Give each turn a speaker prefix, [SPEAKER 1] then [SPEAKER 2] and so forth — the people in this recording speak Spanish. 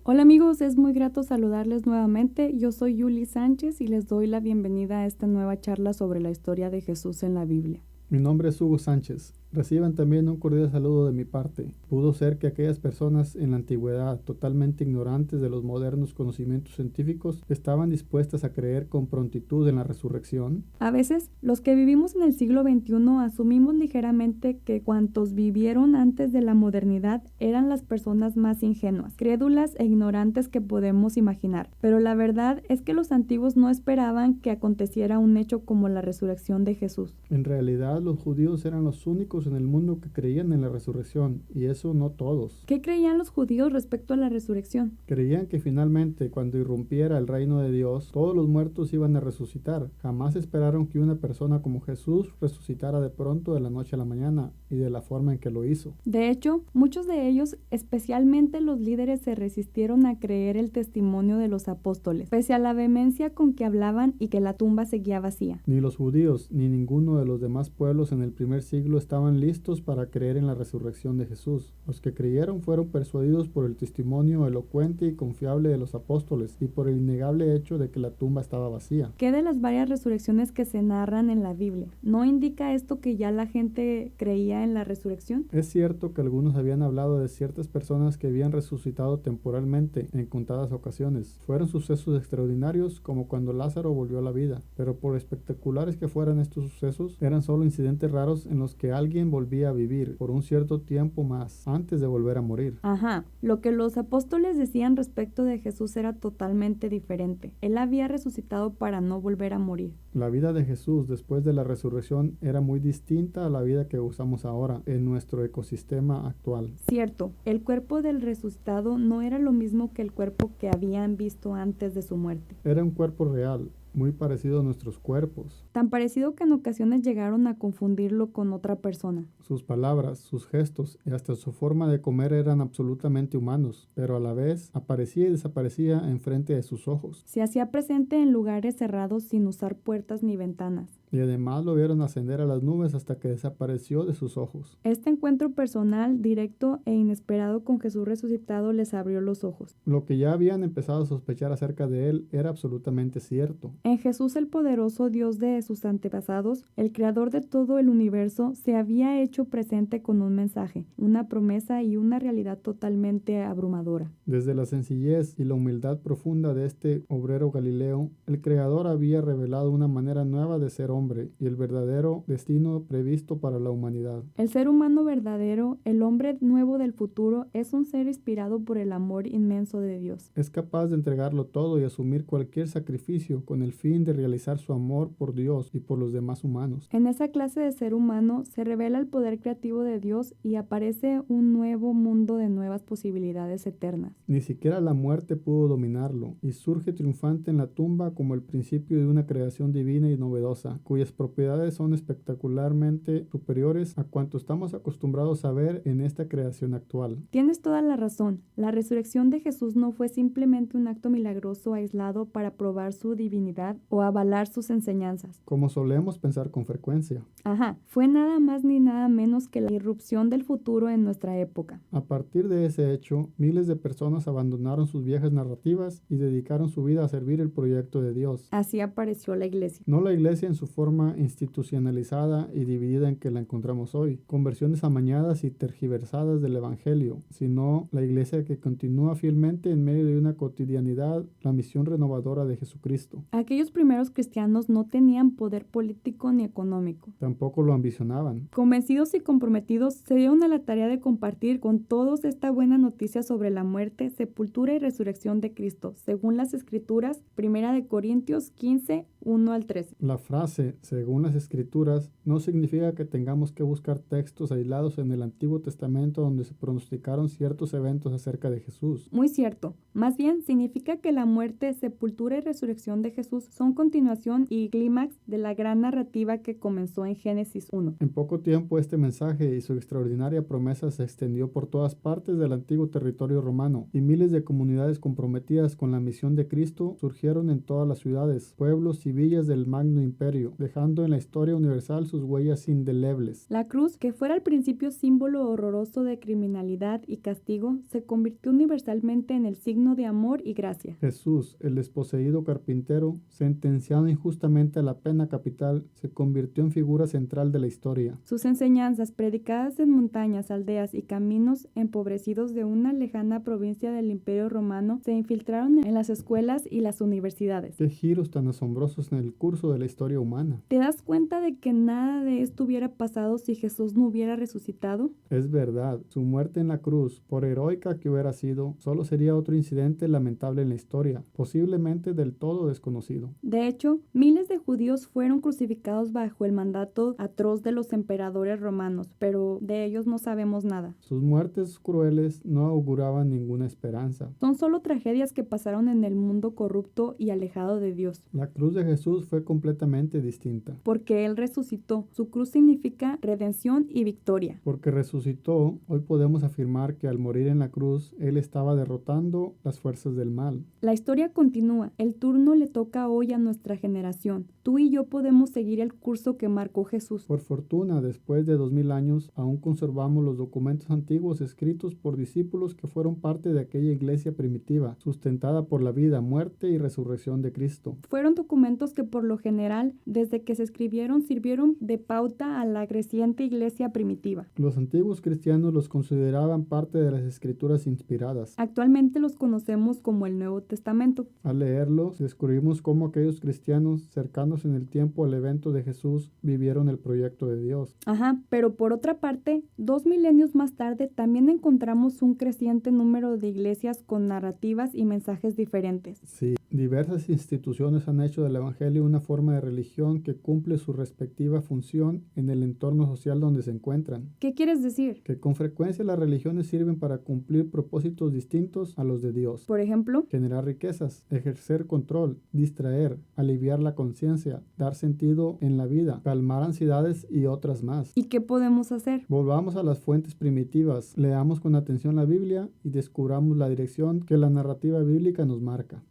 [SPEAKER 1] Hola amigos, es muy grato saludarles nuevamente. Yo soy Yuli Sánchez y les doy la bienvenida a esta nueva charla sobre la historia de Jesús en la Biblia.
[SPEAKER 2] Mi nombre es Hugo Sánchez. Reciban también un cordial saludo de mi parte. Pudo ser que aquellas personas en la antigüedad, totalmente ignorantes de los modernos conocimientos científicos, estaban dispuestas a creer con prontitud en la resurrección.
[SPEAKER 1] A veces, los que vivimos en el siglo XXI asumimos ligeramente que cuantos vivieron antes de la modernidad eran las personas más ingenuas, crédulas e ignorantes que podemos imaginar. Pero la verdad es que los antiguos no esperaban que aconteciera un hecho como la resurrección de Jesús.
[SPEAKER 2] En realidad, los judíos eran los únicos en el mundo que creían en la resurrección, y eso no todos.
[SPEAKER 1] ¿Qué creían los judíos respecto a la resurrección?
[SPEAKER 2] Creían que finalmente, cuando irrumpiera el reino de Dios, todos los muertos iban a resucitar. Jamás esperaron que una persona como Jesús resucitara de pronto de la noche a la mañana, y de la forma en que lo hizo.
[SPEAKER 1] De hecho, muchos de ellos, especialmente los líderes, se resistieron a creer el testimonio de los apóstoles, pese a la vehemencia con que hablaban y que la tumba seguía vacía.
[SPEAKER 2] Ni los judíos ni ninguno de los demás pueblos en el primer siglo estaban listos para creer en la resurrección de Jesús. Los que creyeron fueron persuadidos por el testimonio elocuente y confiable de los apóstoles y por el innegable hecho de que la tumba estaba vacía.
[SPEAKER 1] ¿Qué de las varias resurrecciones que se narran en la Biblia? ¿No indica esto que ya la gente creía en la resurrección?
[SPEAKER 2] Es cierto que algunos habían hablado de ciertas personas que habían resucitado temporalmente en contadas ocasiones. Fueron sucesos extraordinarios como cuando Lázaro volvió a la vida, pero por espectaculares que fueran estos sucesos, eran solo incidentes raros en los que alguien volvía a vivir por un cierto tiempo más antes de volver a morir.
[SPEAKER 1] Ajá, lo que los apóstoles decían respecto de Jesús era totalmente diferente. Él había resucitado para no volver a morir.
[SPEAKER 2] La vida de Jesús después de la resurrección era muy distinta a la vida que usamos ahora en nuestro ecosistema actual.
[SPEAKER 1] Cierto, el cuerpo del resucitado no era lo mismo que el cuerpo que habían visto antes de su muerte.
[SPEAKER 2] Era un cuerpo real, muy parecido a nuestros cuerpos.
[SPEAKER 1] Tan parecido que en ocasiones llegaron a confundirlo con otra persona.
[SPEAKER 2] Sus palabras, sus gestos y hasta su forma de comer eran absolutamente humanos, pero a la vez aparecía y desaparecía enfrente de sus ojos.
[SPEAKER 1] Se hacía presente en lugares cerrados sin usar puertas ni ventanas.
[SPEAKER 2] Y además lo vieron ascender a las nubes hasta que desapareció de sus ojos.
[SPEAKER 1] Este encuentro personal, directo e inesperado con Jesús resucitado les abrió los ojos.
[SPEAKER 2] Lo que ya habían empezado a sospechar acerca de él era absolutamente cierto.
[SPEAKER 1] En Jesús, el poderoso Dios de sus antepasados, el creador de todo el universo, se había hecho presente con un mensaje, una promesa y una realidad totalmente abrumadora.
[SPEAKER 2] Desde la sencillez y la humildad profunda de este obrero galileo, el Creador había revelado una manera nueva de ser hombre y el verdadero destino previsto para la humanidad.
[SPEAKER 1] El ser humano verdadero, el hombre nuevo del futuro, es un ser inspirado por el amor inmenso de Dios.
[SPEAKER 2] Es capaz de entregarlo todo y asumir cualquier sacrificio con el fin de realizar su amor por Dios y por los demás humanos.
[SPEAKER 1] En esa clase de ser humano se revela el poder creativo de Dios y aparece un nuevo mundo de nuevas posibilidades eternas.
[SPEAKER 2] Ni siquiera la muerte pudo dominarlo y surge triunfante en la tumba como el principio de una creación divina y novedosa, cuyas propiedades son espectacularmente superiores a cuanto estamos acostumbrados a ver en esta creación actual.
[SPEAKER 1] Tienes toda la razón. La resurrección de Jesús no fue simplemente un acto milagroso aislado para probar su divinidad o avalar sus enseñanzas.
[SPEAKER 2] Como solemos pensar con frecuencia.
[SPEAKER 1] Ajá, fue nada más ni nada menos que la irrupción del futuro en nuestra época.
[SPEAKER 2] A partir de ese hecho, miles de personas abandonaron sus viejas narrativas y dedicaron su vida a servir el proyecto de Dios.
[SPEAKER 1] Así apareció la iglesia.
[SPEAKER 2] No la iglesia en su forma institucionalizada y dividida en que la encontramos hoy, con versiones amañadas y tergiversadas del Evangelio, sino la iglesia que continúa fielmente en medio de una cotidianidad la misión renovadora de Jesucristo.
[SPEAKER 1] Aquellos primeros cristianos no tenían poder político ni económico.
[SPEAKER 2] Tampoco lo ambicionaban.
[SPEAKER 1] Convencidos y comprometidos, se dieron a la tarea de compartir con todos esta buena noticia sobre la muerte, sepultura y resurrección de Cristo, según las Escrituras, 1 Corintios 15, 1 al 13.
[SPEAKER 2] La frase, según las Escrituras, no significa que tengamos que buscar textos aislados en el Antiguo Testamento donde se pronosticaron ciertos eventos acerca de Jesús.
[SPEAKER 1] Muy cierto. Más bien, significa que la muerte, sepultura y resurrección de Jesús son continuación y clímax de la gran narrativa que comenzó en Génesis 1.
[SPEAKER 2] En poco tiempo este mensaje y su extraordinaria promesa se extendió por todas partes del antiguo territorio romano, y miles de comunidades comprometidas con la misión de Cristo surgieron en todas las ciudades, pueblos y villas del Magno Imperio. dejando en la historia universal sus huellas indelebles.
[SPEAKER 1] La cruz, que fuera al principio símbolo horroroso de criminalidad y castigo, se convirtió universalmente en el signo de amor y gracia.
[SPEAKER 2] Jesús, el desposeído carpintero, sentenciado injustamente a la pena capital, se convirtió en figura central de la historia.
[SPEAKER 1] Sus enseñanzas, predicadas en montañas, aldeas y caminos empobrecidos de una lejana provincia del Imperio Romano, se infiltraron en las escuelas y las universidades.
[SPEAKER 2] Qué giros tan asombrosos en el curso de la historia humana.
[SPEAKER 1] ¿Te das cuenta de que nada de esto hubiera pasado si Jesús no hubiera resucitado?
[SPEAKER 2] Es verdad, su muerte en la cruz, por heroica que hubiera sido, solo sería otro incidente lamentable en la historia, posiblemente del todo desconocido.
[SPEAKER 1] De hecho, miles de judíos fueron crucificados bajo el mandato atroz de los emperadores romanos, pero de ellos no sabemos nada.
[SPEAKER 2] Sus muertes crueles no auguraban ninguna esperanza.
[SPEAKER 1] Son solo tragedias que pasaron en el mundo corrupto y alejado de Dios.
[SPEAKER 2] La cruz de Jesús fue completamente distinta.
[SPEAKER 1] Porque Él resucitó. Su cruz significa redención y victoria.
[SPEAKER 2] Porque resucitó, hoy podemos afirmar que al morir en la cruz, Él estaba derrotando las fuerzas del mal.
[SPEAKER 1] La historia continúa. El turno le toca hoy a nuestra generación. Tú y yo podemos seguir el curso que marcó Jesús.
[SPEAKER 2] Por fortuna, después de 2000 años, aún conservamos los documentos antiguos escritos por discípulos que fueron parte de aquella iglesia primitiva, sustentada por la vida, muerte y resurrección de Cristo.
[SPEAKER 1] Fueron documentos que por lo general, desde que se escribieron, sirvieron de pauta a la creciente iglesia primitiva.
[SPEAKER 2] Los antiguos cristianos los consideraban parte de las escrituras inspiradas.
[SPEAKER 1] Actualmente los conocemos como el Nuevo Testamento.
[SPEAKER 2] Al leerlos, descubrimos cómo aquellos cristianos cercanos en el tiempo al evento de Jesús vivieron el proyecto de Dios.
[SPEAKER 1] Ajá, pero por otra parte, 2 milenios más tarde también encontramos un creciente número de iglesias con narrativas y mensajes diferentes.
[SPEAKER 2] Sí, diversas instituciones han hecho del Evangelio una forma de religión que cumple su respectiva función en el entorno social donde se encuentran.
[SPEAKER 1] ¿Qué quieres decir?
[SPEAKER 2] Que con frecuencia las religiones sirven para cumplir propósitos distintos a los de Dios.
[SPEAKER 1] Por ejemplo,
[SPEAKER 2] generar riquezas, ejercer control, distraer, aliviar la conciencia, dar sentido en la vida, calmar ansiedades y otras más.
[SPEAKER 1] ¿y qué podemos hacer?
[SPEAKER 2] Volvamos a las fuentes primitivas, leamos con atención la Biblia y descubramos la dirección que la narrativa bíblica nos marca.